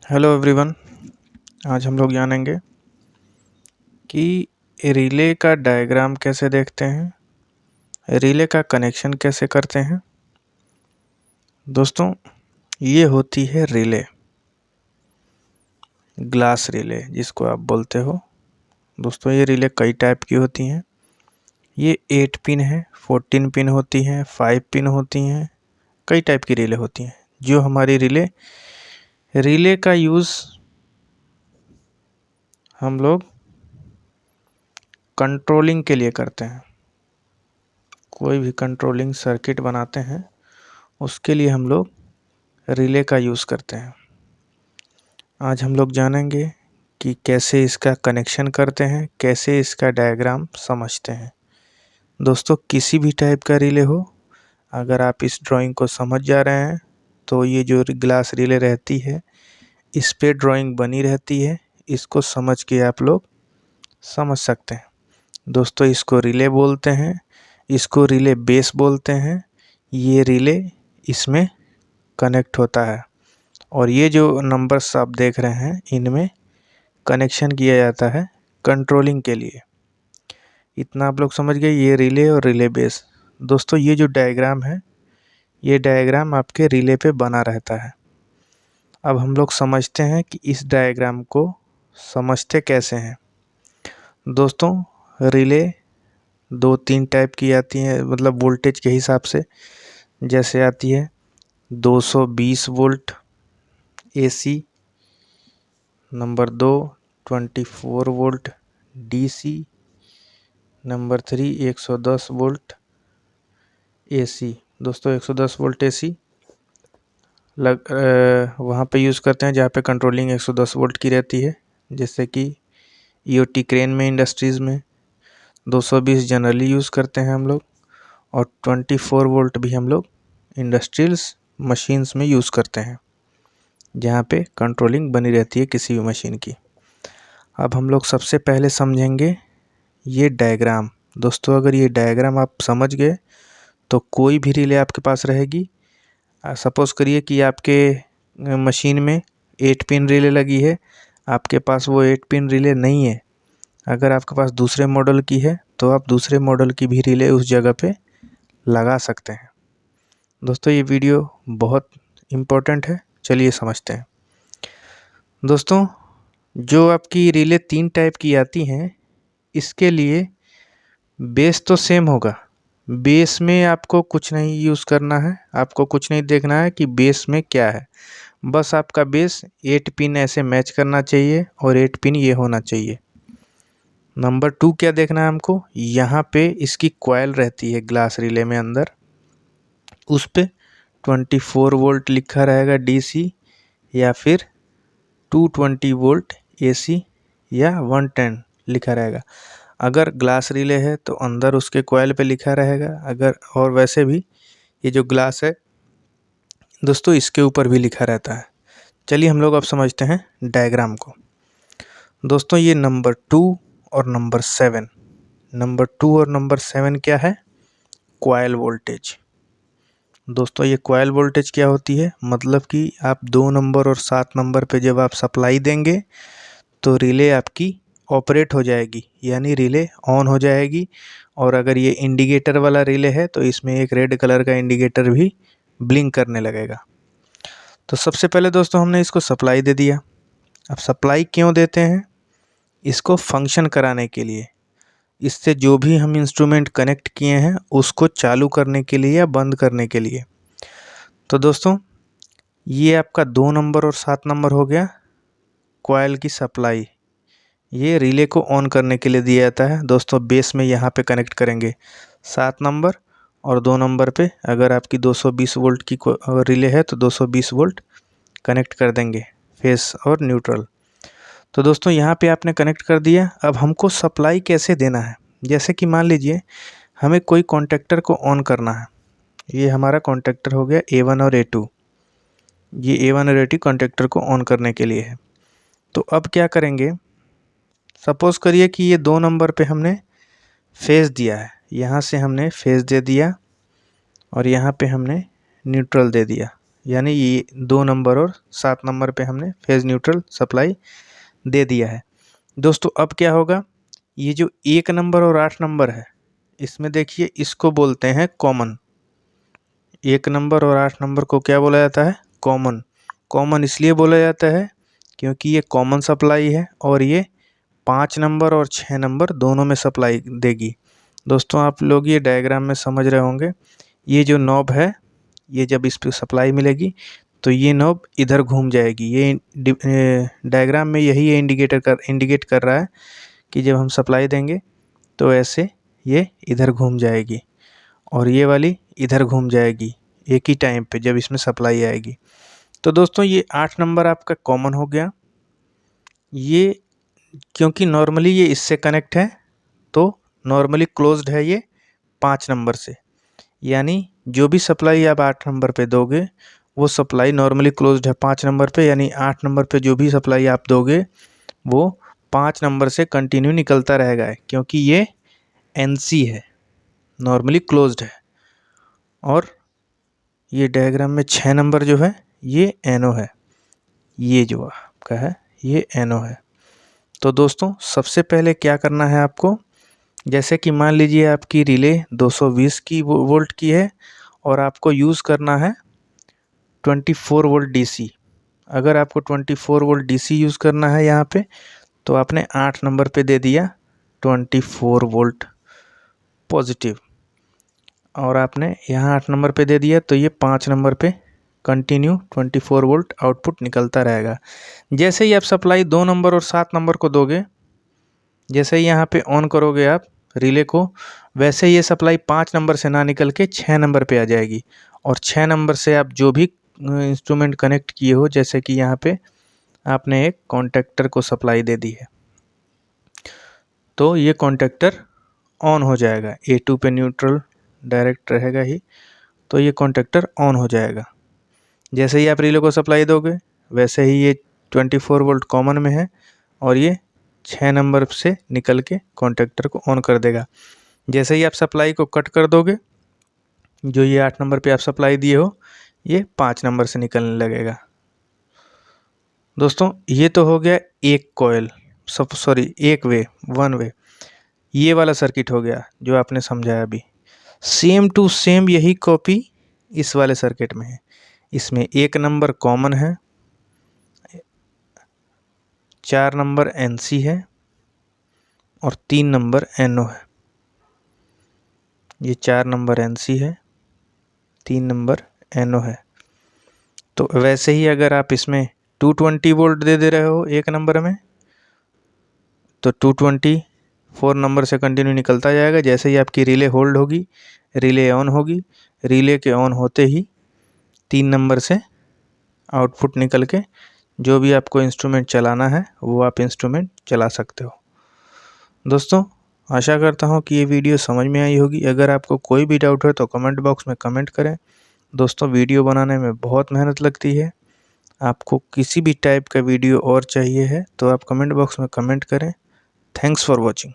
Hello everyone. आज हम लोग जानेंगे कि रिले का डायग्राम कैसे देखते हैं, रिले का कनेक्शन कैसे करते हैं। दोस्तों, ये होती है रिले, ग्लास रिले जिसको आप बोलते हो। दोस्तों, ये रिले कई टाइप की होती हैं। ये 8 पिन है, 14 पिन होती हैं, 5 पिन होती हैं, कई टाइप की रिले होती हैं। जो हमारी रिले का यूज़ हम लोग कंट्रोलिंग के लिए करते हैं। कोई भी कंट्रोलिंग सर्किट बनाते हैं उसके लिए हम लोग रिले का यूज़ करते हैं। आज हम लोग जानेंगे कि कैसे इसका कनेक्शन करते हैं, कैसे इसका डायग्राम समझते हैं। दोस्तों, किसी भी टाइप का रिले हो, अगर आप इस ड्राइंग को समझ जा रहे हैं तो ये जो ग्लास रिले रहती है इस पे ड्राइंग बनी रहती है, इसको समझ के आप लोग समझ सकते हैं। दोस्तों, इसको रिले बोलते हैं, इसको रिले बेस बोलते हैं। ये रिले इसमें कनेक्ट होता है और ये जो नंबर्स आप देख रहे हैं इनमें कनेक्शन किया जाता है कंट्रोलिंग के लिए। इतना आप लोग समझ गए, ये रिले और रिले बेस। दोस्तों, ये जो डायग्राम है ये डायग्राम आपके रिले पे बना रहता है। अब हम लोग समझते हैं कि इस डायग्राम को समझते कैसे हैं। दोस्तों, रिले 2-3 टाइप की आती हैं, मतलब वोल्टेज के हिसाब से। जैसे आती है 220 volt AC, number 2 24 volt DC, number 3 110 volt AC। दोस्तों, 110 वोल्ट AC वहाँ पे यूज़ करते हैं जहाँ पे कंट्रोलिंग 110 वोल्ट की रहती है, जैसे कि EOT क्रेन में, इंडस्ट्रीज़ में। 220 जनरली यूज़ करते हैं हम लोग, और 24 वोल्ट भी हम लोग इंडस्ट्रियल्स मशीन्स में यूज़ करते हैं जहाँ पे कंट्रोलिंग बनी रहती है किसी भी मशीन की। अब हम लोग सबसे पहले समझेंगे ये डायग्राम। दोस्तों, अगर ये डायग्राम आप समझ गए तो कोई भी रिले आपके पास रहेगी। सपोज़ करिए कि आपके मशीन में 8 पिन रिले लगी है, आपके पास वो 8 पिन रिले नहीं है। अगर आपके पास दूसरे मॉडल की है तो आप दूसरे मॉडल की भी रिले उस जगह पे लगा सकते हैं। दोस्तों, ये वीडियो बहुत इम्पोर्टेंट है, चलिए समझते हैं। दोस्तों, जो आपकी रिले 3 टाइप की आती हैं, इसके लिए बेस तो सेम होगा। बेस में आपको कुछ नहीं यूज़ करना है, आपको कुछ नहीं देखना है कि बेस में क्या है। बस आपका बेस 8 पिन ऐसे मैच करना चाहिए और 8 पिन ये होना चाहिए। नंबर 2 क्या देखना है हमको, यहाँ पे इसकी कॉइल रहती है ग्लास रिले में अंदर, उस पे 24 वोल्ट लिखा रहेगा DC, या फिर 220 वोल्ट AC, या 110 लिखा रहेगा। अगर ग्लास रिले है तो अंदर उसके कॉइल पे लिखा रहेगा। अगर और वैसे भी ये जो ग्लास है दोस्तों, इसके ऊपर भी लिखा रहता है। चलिए हम लोग अब समझते हैं डायग्राम को। दोस्तों, ये नंबर 2 और नंबर 7, नंबर 2 और नंबर 7 क्या है? Coil voltage. दोस्तों, ये कॉइल वोल्टेज क्या होती है? मतलब कि आप 2 नंबर और 7 नंबर पे जब आप सप्लाई देंगे तो रिले आपकी ऑपरेट हो जाएगी, यानी रिले ऑन हो जाएगी। और अगर ये इंडिकेटर वाला रिले है तो इसमें एक रेड कलर का इंडिकेटर भी ब्लिंक करने लगेगा। तो सबसे पहले दोस्तों हमने इसको सप्लाई दे दिया। अब सप्लाई क्यों देते हैं? इसको फंक्शन कराने के लिए। इससे जो भी हम इंस्ट्रूमेंट कनेक्ट किए हैं उसको चालू करने के लिए या बंद करने के लिए। तो दोस्तों, ये आपका 2 नंबर और 7 नंबर हो गया कॉइल की सप्लाई। ये रिले को ऑन करने के लिए दिया जाता है। दोस्तों, बेस में यहाँ पे कनेक्ट करेंगे 7 नंबर, और 2 नंबर पे अगर आपकी 220 वोल्ट की रिले है तो 220 वोल्ट कनेक्ट कर देंगे, फेस और न्यूट्रल। तो दोस्तों, यहाँ पे आपने कनेक्ट कर दिया। अब हमको सप्लाई कैसे देना है? जैसे कि मान लीजिए हमें कोई कॉन्टेक्टर को ऑन करना है। ये हमारा कॉन्टेक्टर हो गया A1 और A2। ये A1 और A2 कॉन्टेक्टर को ऑन करने के लिए है। तो अब क्या करेंगे, सपोज़ करिए कि ये 2 नंबर पे हमने फेस दिया है, यहाँ से हमने फेस दे दिया और यहाँ पे हमने न्यूट्रल दे दिया, यानी ये 2 नंबर और 7 नंबर पे हमने फेज न्यूट्रल सप्लाई दे दिया है। दोस्तों अब क्या होगा, ये जो 1 नंबर और 8 नंबर है, इसमें देखिए इसको बोलते हैं कॉमन। 1 नंबर और 8 नंबर को क्या बोला जाता है, कॉमन। कॉमन इसलिए बोला जाता है क्योंकि ये कॉमन सप्लाई है और ये 5 नंबर और 6 नंबर दोनों में सप्लाई देगी। दोस्तों आप लोग ये डायग्राम में समझ रहे होंगे, ये जो नॉब है, ये जब इस पर सप्लाई मिलेगी तो ये नॉब इधर घूम जाएगी। ये डायग्राम में यही इंडिकेट कर रहा है कि जब हम सप्लाई देंगे तो ऐसे ये इधर घूम जाएगी और ये वाली इधर घूम जाएगी एक ही टाइम पे जब इसमें सप्लाई आएगी। तो दोस्तों ये 8 नंबर आपका कॉमन हो गया। ये क्योंकि नॉर्मली ये इससे कनेक्ट है तो नॉर्मली क्लोज्ड है ये 5 नंबर से, यानी जो भी सप्लाई आप 8 नंबर पे दोगे वो सप्लाई नॉर्मली क्लोज्ड है 5 नंबर पे, यानी 8 नंबर पे जो भी सप्लाई आप दोगे वो 5 नंबर से कंटिन्यू निकलता रहेगा, क्योंकि ये NC है, नॉर्मली क्लोज्ड है। और ये डायग्राम में 6 नंबर जो है ये NO है, ये जो आपका है ये NO है। तो दोस्तों सबसे पहले क्या करना है आपको, जैसे कि मान लीजिए आपकी रिले 220 की वोल्ट की है और आपको यूज़ करना है 24 वोल्ट DC। अगर आपको 24 वोल्ट DC यूज़ करना है यहाँ पे, तो आपने 8 नंबर पे दे दिया 24 वोल्ट पॉजिटिव, और आपने यहाँ 8 नंबर पे दे दिया तो ये 5 नंबर पे कंटिन्यू 24 वोल्ट आउटपुट निकलता रहेगा। जैसे ही आप सप्लाई 2 नंबर और 7 नंबर को दोगे, जैसे ही यहाँ पे ऑन करोगे आप रिले को, वैसे ही ये सप्लाई 5 नंबर से ना निकल के 6 नंबर पे आ जाएगी और 6 नंबर से आप जो भी इंस्ट्रूमेंट कनेक्ट किए हो, जैसे कि यहाँ पे आपने एक कॉन्टेक्टर को सप्लाई दे दी है, तो ये कॉन्टेक्टर ऑन हो जाएगा। A2 पे न्यूट्रल डायरेक्ट रहेगा ही, तो ये कॉन्टेक्टर ऑन हो जाएगा। जैसे ही आप रिले को सप्लाई दोगे वैसे ही ये 24 वोल्ट कॉमन में है और ये 6 नंबर से निकल के कॉन्टेक्टर को ऑन कर देगा। जैसे ही आप सप्लाई को कट कर दोगे, जो ये 8 नंबर पे आप सप्लाई दिए हो ये 5 नंबर से निकलने लगेगा। दोस्तों ये तो हो गया एक कॉइल, एक वे, 1 वे, ये वाला सर्किट हो गया जो आपने समझाया अभी। सेम टू सेम यही कॉपी इस वाले सर्किट में है। इसमें 1 नंबर कॉमन है, 4 नंबर NC है और 3 नंबर NO है। ये 4 नंबर NC है, 3 नंबर NO है। तो वैसे ही अगर आप इसमें 220 वोल्ट दे रहे हो 1 नंबर में, तो 224 नंबर से कंटिन्यू निकलता जाएगा। जैसे ही आपकी रिले होल्ड होगी, रिले ऑन होगी, रिले के ऑन होते ही 3 नंबर से आउटपुट निकल के जो भी आपको इंस्ट्रूमेंट चलाना है वो आप इंस्ट्रूमेंट चला सकते हो। दोस्तों आशा करता हूँ कि ये वीडियो समझ में आई होगी। अगर आपको कोई भी डाउट है तो कमेंट बॉक्स में कमेंट करें। दोस्तों वीडियो बनाने में बहुत मेहनत लगती है। आपको किसी भी टाइप का वीडियो और चाहिए है तो आप कमेंट बॉक्स में कमेंट करें। Thanks for watching.